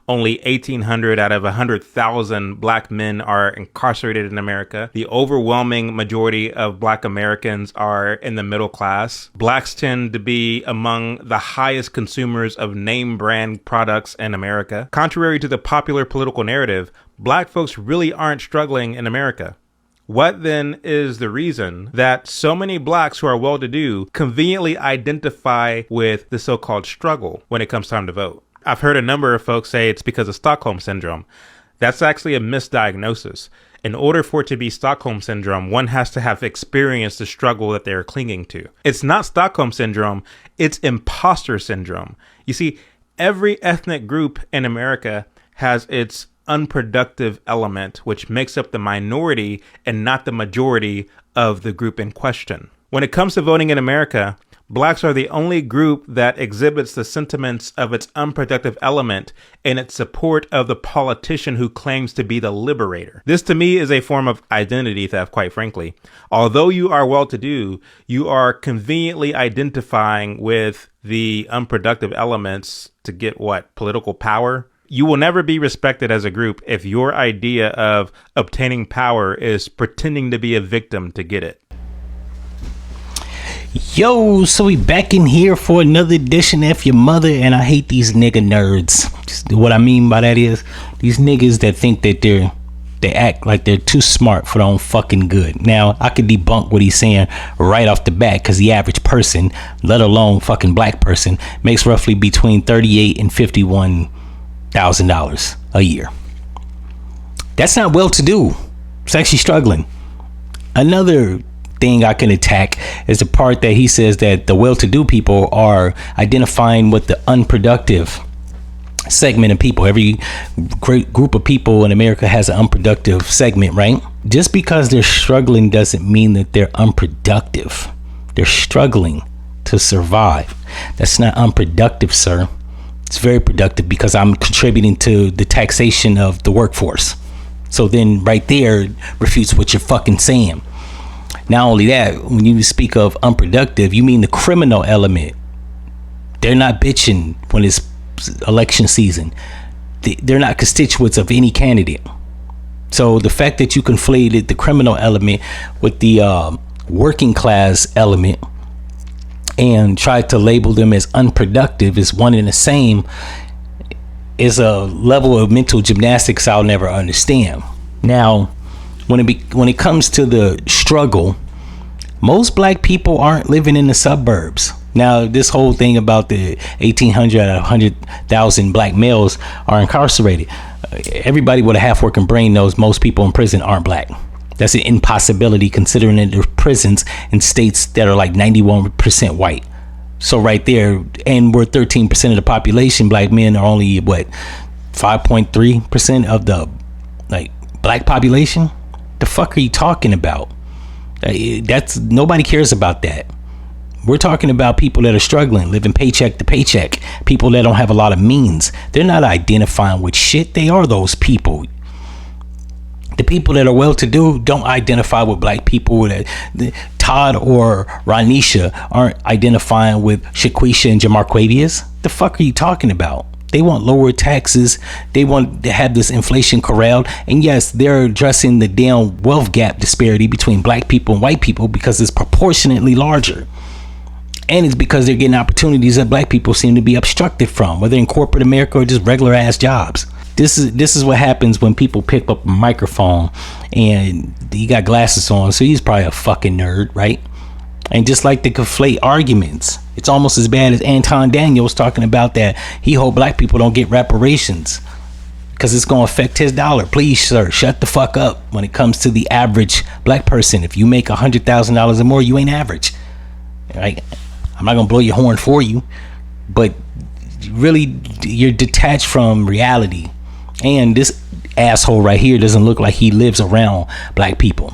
Only 1,800 out of 100,000 black men are incarcerated in America. The overwhelming majority of black Americans are in the middle class. Blacks tend to be among the highest consumers of name brand products in America. Contrary to the popular political narrative, black folks really aren't struggling in America. What then is the reason that so many blacks who are well-to-do conveniently identify with the so-called struggle when it comes time to vote? I've heard a number of folks say it's because of Stockholm Syndrome. That's actually a misdiagnosis. In order for it to be Stockholm Syndrome, one has to have experienced the struggle that they're clinging to. It's not Stockholm Syndrome, it's imposter syndrome. You see, every ethnic group in America has its unproductive element, which makes up the minority and not the majority of the group in question. When it comes to voting in America, blacks are the only group that exhibits the sentiments of its unproductive element in its support of the politician who claims to be the liberator. This to me is a form of identity theft, quite frankly. Although you are well-to-do, you are conveniently identifying with the unproductive elements to get what? Political power? You will never be respected as a group if your idea of obtaining power is pretending to be a victim to get it. Yo, so we back in here for another edition of F-ya-Motha, and I hate these nigga nerds. What I mean by that is these niggas that think that they act like they're too smart for their own fucking good. Now, I could debunk what he's saying right off the bat, because the average person, let alone fucking black person, makes roughly between $38,000 and $51,000 a year. That's not well-to-do. It's actually struggling. Another thing I can attack is the part that he says that the well-to-do people are identifying with the unproductive segment of people. Every great group of people in America has an unproductive segment, right? Just because they're struggling doesn't mean that they're unproductive. They're struggling to survive. That's not unproductive, sir. It's very productive because I'm contributing to the taxation of the workforce. So then right there refutes what you're fucking saying. Not only that, when you speak of unproductive, you mean the criminal element. They're not bitching when it's election season. They're not constituents of any candidate. So the fact that you conflated the criminal element with the working class element and tried to label them as unproductive is one and the same is a level of mental gymnastics I'll never understand. Now, when it comes to the struggle, most black people aren't living in the suburbs. Now, this whole thing about the 1,800 out of 100,000 black males are incarcerated. Everybody with a half-working brain knows most people in prison aren't black. That's an impossibility considering that there are prisons in states that are like 91% white. So right there, and we're 13% of the population. Black men are only, 5.3% of the black population? The fuck are you talking about? That's nobody cares about that. We're talking about people that are struggling, living paycheck to paycheck, people that don't have a lot of means. They're not identifying with shit. They are those people. The people that are well-to-do don't identify with black people. Todd or Ronisha aren't identifying with Shaquisha and Jamarquavius. The fuck are you talking about? They want lower taxes. They want to have this inflation corralled. And yes, they're addressing the damn wealth gap disparity between black people and white people because it's proportionately larger. And it's because they're getting opportunities that black people seem to be obstructed from, whether in corporate America or just regular ass jobs. This is what happens when people pick up a microphone and he got glasses on, so he's probably a fucking nerd, right? And just like to conflate arguments, it's almost as bad as Anton Daniels talking about that he hope black people don't get reparations because it's going to affect his dollar. Please, sir, shut the fuck up when it comes to the average black person. If you make $100,000 or more, you ain't average, right? I'm not going to blow your horn for you, but really you're detached from reality. And this asshole right here doesn't look like he lives around black people.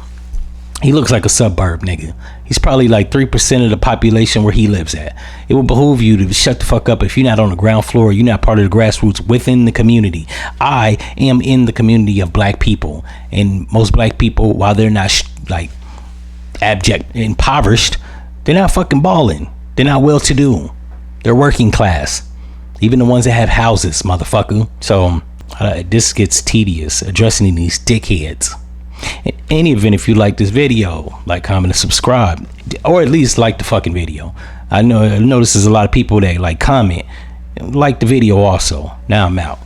He looks like a suburb nigga. He's probably like 3% of the population where he lives at. It will behoove you to shut the fuck up if you're not on the ground floor. You're not part of the grassroots within the community. I am in the community of black people. And most black people, while they're not abject, impoverished, they're not fucking balling. They're not well-to-do. They're working class. Even the ones that have houses, motherfucker. So this gets tedious addressing these dickheads. In any event, if you like this video, like, comment, and subscribe, or at least like the fucking video. I notice there's a lot of people that like comment, like the video also. Now I'm out.